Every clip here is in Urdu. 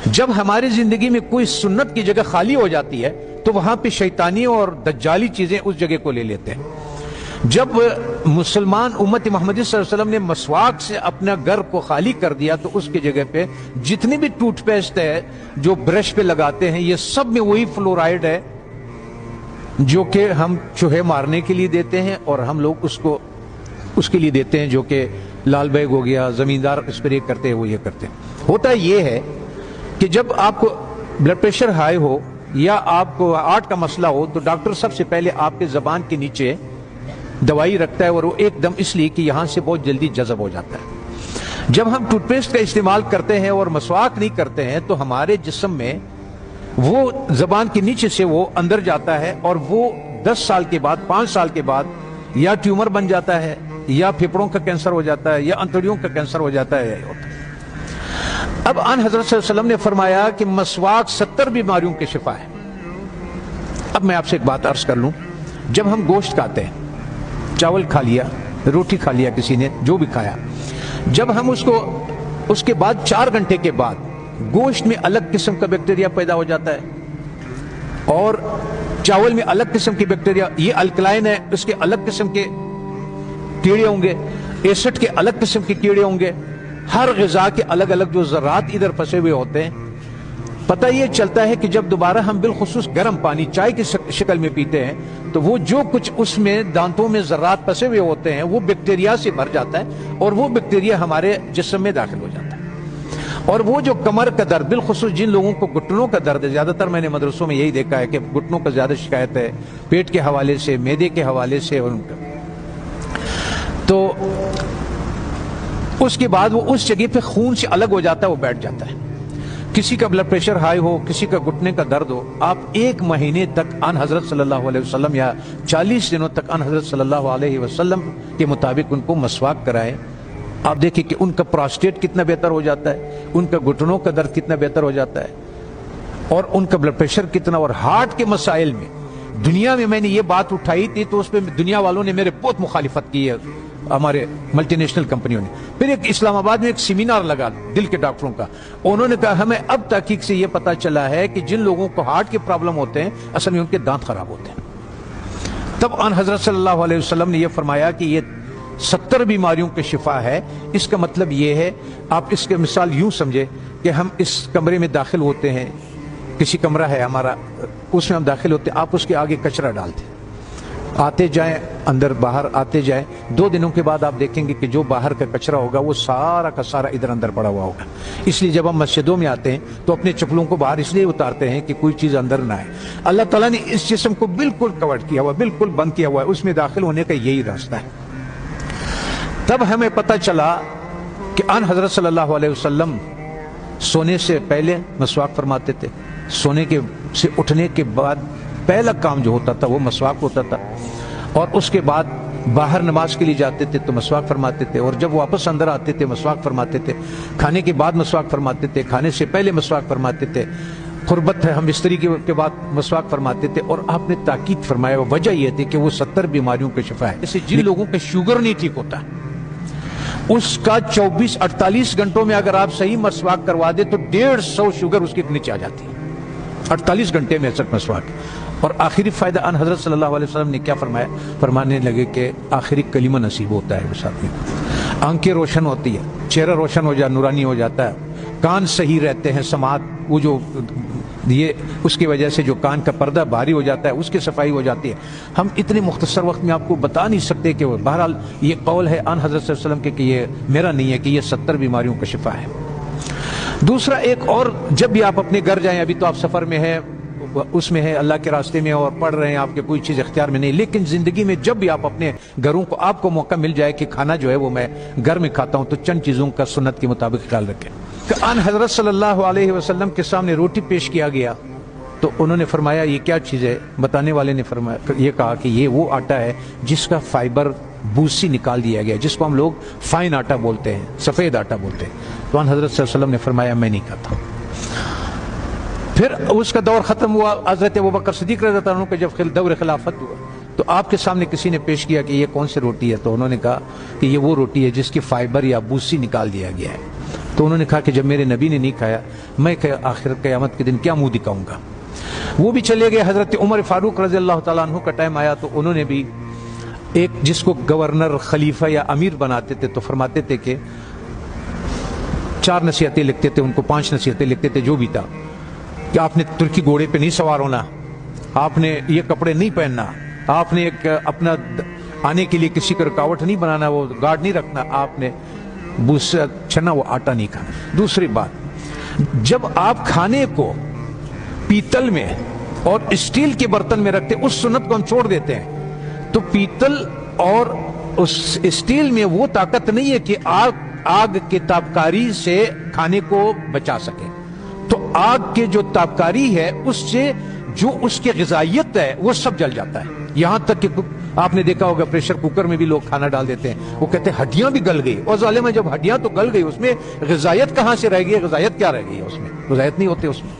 جب ہماری زندگی میں کوئی سنت کی جگہ خالی ہو جاتی ہے تو وہاں پہ شیطانی اور دجالی چیزیں اس جگہ کو لے لیتے ہیں۔ جب مسلمان امت محمدی صلی اللہ علیہ وسلم نے مسواک سے اپنا گھر کو خالی کر دیا تو اس کی جگہ پہ جتنی بھی ٹوتھ پیسٹ ہے جو برش پہ لگاتے ہیں یہ سب میں وہی فلورائڈ ہے جو کہ ہم چوہے مارنے کے لیے دیتے ہیں، اور ہم لوگ اس کے لیے دیتے ہیں جو کہ لال بیگ ہو گیا، زمیندار اسپرے کرتے ہیں وہ یہ کرتے ہیں۔ ہوتا یہ ہے کہ جب آپ کو بلڈ پریشر ہائی ہو یا آپ کو ہارٹ کا مسئلہ ہو تو ڈاکٹر سب سے پہلے آپ کے زبان کے نیچے دوائی رکھتا ہے، اور وہ ایک دم اس لیے کہ یہاں سے بہت جلدی جذب ہو جاتا ہے۔ جب ہم ٹوتھ پیسٹ کا استعمال کرتے ہیں اور مسواک نہیں کرتے ہیں تو ہمارے جسم میں وہ زبان کے نیچے سے وہ اندر جاتا ہے، اور وہ 10 سال کے بعد 5 سال کے بعد یا ٹیومر بن جاتا ہے یا پھیپھڑوں کا کینسر ہو جاتا ہے یا انتڑیوں کا کینسر ہو جاتا ہے۔ اب آن حضرت صلی اللہ علیہ وسلم نے فرمایا کہ مسواک 70 بیماریوں کے شفا ہے۔ اب میں آپ سے ایک بات عرض کر لوں، جب ہم گوشت کھاتے ہیں، چاول کھا لیا، روٹی کھا لیا، کسی نے جو بھی کھایا، جب ہم اس کے بعد 4 گھنٹے کے بعد گوشت میں الگ قسم کا بیکٹیریا پیدا ہو جاتا ہے اور چاول میں الگ قسم کی بیکٹیریا، یہ الکلائن ہے، اس کے الگ قسم کے کیڑے ہوں گے، ایسڈ کے الگ قسم کے کیڑے ہوں گے، ہر غذا کے الگ الگ جو ذرات ادھر پھنسے ہوئے ہوتے ہیں۔ پتہ یہ چلتا ہے کہ جب دوبارہ ہم بالخصوص گرم پانی چائے کی شکل میں پیتے ہیں تو وہ جو کچھ اس میں دانتوں میں ذرات پھنسے ہوئے ہوتے ہیں وہ بیکٹیریا سے بھر جاتا ہے اور وہ بیکٹیریا ہمارے جسم میں داخل ہو جاتا ہے۔ اور وہ جو کمر کا درد، بالخصوص جن لوگوں کو گھٹنوں کا درد ہے، زیادہ تر میں نے مدرسوں میں یہی دیکھا ہے کہ گھٹنوں کا زیادہ شکایت ہے، پیٹ کے حوالے سے، معدے کے حوالے سے، ان کا تو اس کے بعد وہ اس جگہ پہ خون سے الگ ہو جاتا ہے، وہ بیٹھ جاتا ہے۔ کسی کا بلڈ پریشر ہائی ہو، کسی کا گھٹنے کا درد ہو، آپ 1 مہینے تک آن حضرت صلی اللہ علیہ وسلم یا 40 دنوں تک آن حضرت صلی اللہ علیہ وسلم کے مطابق ان کو مسواک کرائیں۔ آپ دیکھیں کہ ان کا پراسٹیٹ کتنا بہتر ہو جاتا ہے، ان کا گھٹنوں کا درد کتنا بہتر ہو جاتا ہے، اور ان کا بلڈ پریشر کتنا۔ اور ہارٹ کے مسائل میں دنیا میں نے یہ بات اٹھائی تھی تو اس پہ دنیا والوں نے میرے بہت مخالفت کی ہے، ہمارے ملٹی نیشنل کمپنیوں نے۔ پھر ایک اسلام آباد میں ایک سیمینار لگا دل کے ڈاکٹروں کا، انہوں نے کہا ہمیں اب تحقیق سے یہ پتا چلا ہے کہ جن لوگوں کو ہارٹ کے پرابلم ہوتے ہیں اصل میں ان کے دانت خراب ہوتے ہیں۔ تب آن حضرت صلی اللہ علیہ وسلم نے یہ فرمایا کہ یہ 70 بیماریوں کے شفا ہے۔ اس کا مطلب یہ ہے، آپ اس کے مثال یوں سمجھے کہ ہم اس کمرے میں داخل ہوتے ہیں، کسی کمرہ ہے ہمارا، اس میں ہم داخل ہوتے ہیں، آپ اس کے آگے کچرا ڈالتے ہیں، آتے جائیں اندر باہر آتے جائیں، 2 دنوں کے بعد آپ دیکھیں گے کہ جو باہر کا کچرا ہوگا وہ سارا کا سارا ادھر اندر پڑا ہوا ہوگا۔ اس لیے جب ہم مسجدوں میں آتے ہیں تو اپنے چپلوں کو باہر اس لیے اتارتے ہیں کہ کوئی چیز اندر نہ آئے۔ اللہ تعالیٰ نے اس جسم کو بالکل کور کیا ہوا، بالکل بند کیا ہوا ہے، اس میں داخل ہونے کا یہی راستہ ہے۔ تب ہمیں پتہ چلا کہ آن حضرت صلی اللہ علیہ وسلم سونے سے پہلے مسواک فرماتے تھے، سونے سے اٹھنے کے بعد پہلا کام جو ہوتا تھا وہ مسواک ہوتا تھا، اور اس کے بعد باہر نماز کے لیے جاتے تھے تو مسواک فرماتے تھے، اور جب واپس اندر آتے تھے مسواک فرماتے تھے، کھانے کے بعد مسواک فرماتے تھے، کھانے سے پہلے مسواک فرماتے تھے، قربت ہے ہم بستری کے بعد مسواک فرماتے تھے۔ اور آپ نے تاکید فرمایا، وجہ یہ تھی کہ وہ 70 بیماریوں کا شفا ہے۔ جیسے جن لوگوں کا شوگر نہیں ٹھیک ہوتا اس کا 24-48 گھنٹوں میں اگر آپ صحیح مسواک کروا دے تو 150 شوگر اس کے نیچے آ جاتی ہے، 48 گھنٹے میں ایسا مسواک۔ اور آخری فائدہ ان حضرت صلی اللہ علیہ وسلم نے کیا فرمایا؟ فرمانے لگے کہ آخری کلمہ نصیب ہوتا ہے اس آدمی کو، آنکھیں روشن ہوتی ہے، چہرہ روشن ہو جاتا، نورانی ہو جاتا ہے، کان صحیح رہتے ہیں، سماعت وہ جو یہ اس کی وجہ سے جو کان کا پردہ بھاری ہو جاتا ہے اس کی صفائی ہو جاتی ہے۔ ہم اتنے مختصر وقت میں آپ کو بتا نہیں سکتے کہ بہرحال یہ قول ہے ان حضرت صلی اللہ علیہ وسلم کے کہ یہ میرا نہیں ہے، کہ یہ 70 بیماریوں کا شفا ہے۔ دوسرا ایک اور، جب بھی آپ اپنے گھر جائیں، ابھی تو آپ سفر میں ہیں، اس میں ہے اللہ کے راستے میں اور پڑھ رہے ہیں، آپ کے کوئی چیز اختیار میں نہیں، لیکن زندگی میں جب بھی آپ اپنے گھروں کو آپ کو موقع مل جائے کہ کھانا جو ہے وہ میں گھر میں کھاتا ہوں تو چند چیزوں کا سنت کے مطابق خیال رکھیں۔ کہ ان حضرت صلی اللہ علیہ وسلم کے سامنے روٹی پیش کیا گیا تو انہوں نے فرمایا یہ کیا چیز ہے؟ بتانے والے نے فرمایا، یہ کہا کہ یہ وہ آٹا ہے جس کا فائبر بوسی نکال دیا گیا، جس کو ہم لوگ فائن آٹا بولتے ہیں، سفید آٹا بولتے ہیں۔ تو ان حضرت صلی اللہ علیہ وسلم نے فرمایا میں نہیں کھاتا۔ پھر اس کا دور ختم ہوا، حضرت ابوبکر صدیق رضی اللہ عنہ کا جب دور خلافت ہوا تو آپ کے سامنے کسی نے پیش کیا کہ یہ کون سی روٹی ہے؟ تو انہوں نے کہا کہ یہ وہ روٹی ہے جس کی فائبر یا بوسی نکال دیا گیا ہے۔ تو انہوں نے کہا کہ جب میرے نبی نے نہیں کھایا میں آخر قیامت کے دن کیا منہ دکھاؤں گا. وہ بھی چلے گئے. حضرت عمر فاروق رضی اللہ تعالیٰ عنہ کا ٹائم آیا تو انہوں نے بھی ایک جس کو گورنر خلیفہ یا امیر بناتے تھے تو فرماتے تھے کہ 4 نصیحتیں لکھتے تھے ان کو, 5 نصیحتیں لکھتے تھے, جو بھی تھا کہ آپ نے ترکی گھوڑے پہ نہیں سوار ہونا, آپ نے یہ کپڑے نہیں پہننا, آپ نے ایک اپنا آنے کے لیے کسی کو رکاوٹ نہیں بنانا, وہ گارڈ نہیں رکھنا, آپ نے بھوسا چھنا وہ آٹا نہیں کھانا. دوسری بات, جب آپ کھانے کو پیتل میں اور اسٹیل کے برتن میں رکھتے اس سنت کو ہم چھوڑ دیتے ہیں. تو پیتل اور اس اسٹیل میں وہ طاقت نہیں ہے کہ آگ کے تابکاری سے کھانے کو بچا سکے. تو آگ کے جو تابکاری ہے اس سے جو اس کی غذائیت ہے وہ سب جل جاتا ہے. یہاں تک کہ آپ نے دیکھا ہوگا پریشر کوکر میں بھی لوگ کھانا ڈال دیتے ہیں, وہ کہتے ہیں ہڈیاں بھی گل گئی. اور ظالم ہے, جب ہڈیاں تو گل گئی اس میں غذائیت کہاں سے رہ گئی؟ غذائیت کیا رہ گئی ہے اس میں؟ غذائیت نہیں ہوتے اس میں.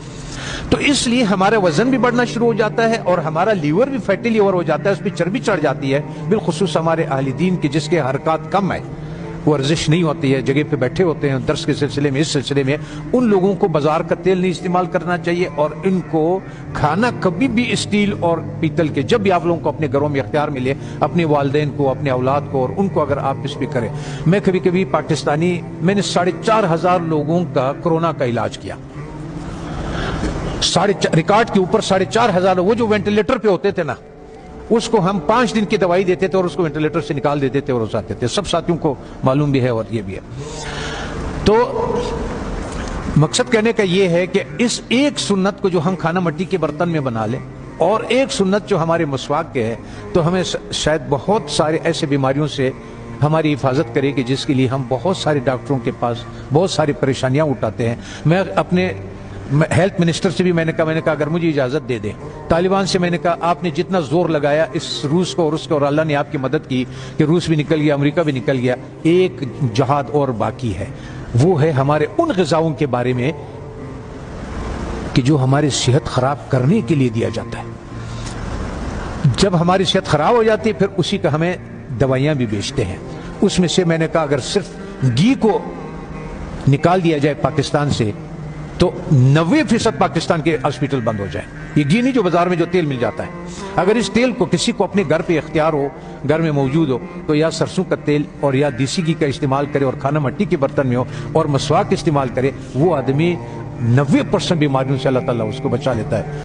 تو اس لیے ہمارا وزن بھی بڑھنا شروع ہو جاتا ہے اور ہمارا لیور بھی فیٹی لیور ہو جاتا ہے, اس پہ چربی چڑھ جاتی ہے. بالخصوص ہمارے اہل دین کے جس کے حرکات کم ہے, ورزش نہیں ہوتی ہے, جگہ پہ بیٹھے ہوتے ہیں درس کے سلسلے میں, اس سلسلے میں ان لوگوں کو بازار کا تیل نہیں استعمال کرنا چاہیے. اور ان کو کھانا کبھی بھی اسٹیل اور پیتل کے, جب بھی آپ لوگوں کو اپنے گھروں میں اختیار ملے, اپنے والدین کو, اپنے اولاد کو, اور ان کو اگر آپ اس پہ کریں. میں کبھی کبھی پاکستانی, میں نے 4,500 لوگوں کا کورونا کا علاج کیا, ریکارڈ کے اوپر 4,500. وہ جو وینٹیلیٹر پہ ہوتے تھے نا, اس کو ہم 5 دن کی دوائی دیتے تھے اور اس کو وینٹیلیٹر سے نکال دیتے تھے اور اس آتے تھے. سب ساتھیوں کو معلوم بھی ہے اور یہ بھی ہے. تو مقصد کہنے کا یہ ہے کہ اس ایک سنت کو جو ہم کھانا مٹی کے برتن میں بنا لیں, اور ایک سنت جو ہمارے مسواک کے ہے, تو ہمیں شاید بہت سارے ایسے بیماریوں سے ہماری حفاظت کرے گی جس کے لیے ہم بہت سارے ڈاکٹروں کے پاس بہت ساری پریشانیاں اٹھاتے ہیں. میں اپنے ہیلتھ منسٹر سے بھی میں نے کہا اگر مجھے اجازت دے دیں, طالبان سے میں نے کہا آپ نے جتنا زور لگایا اس روس کو اور اس کو, اور اللہ نے آپ کی مدد کی کہ روس بھی نکل گیا, امریکہ بھی نکل گیا, ایک جہاد اور باقی ہے. وہ ہے ہمارے ان غذاؤں کے بارے میں کہ جو ہماری صحت خراب کرنے کے لیے دیا جاتا ہے. جب ہماری صحت خراب ہو جاتی ہے پھر اسی کا ہمیں دوائیاں بھی بیچتے ہیں. اس میں سے میں نے کہا اگر صرف گھی کو نکال دیا جائے پاکستان سے تو 90% پاکستان کے ہاسپٹل بند ہو جائیں. یہ گھی نہیں جو بازار میں جو تیل مل جاتا ہے. اگر اس تیل کو کسی کو اپنے گھر پہ اختیار ہو, گھر میں موجود ہو, تو یا سرسوں کا تیل اور یا دیسی گھی کا استعمال کرے اور کھانا مٹی کے برتن میں ہو اور مسواک استعمال کرے. وہ آدمی 90% بیماریوں سے اللہ تعالیٰ اس کو بچا لیتا ہے.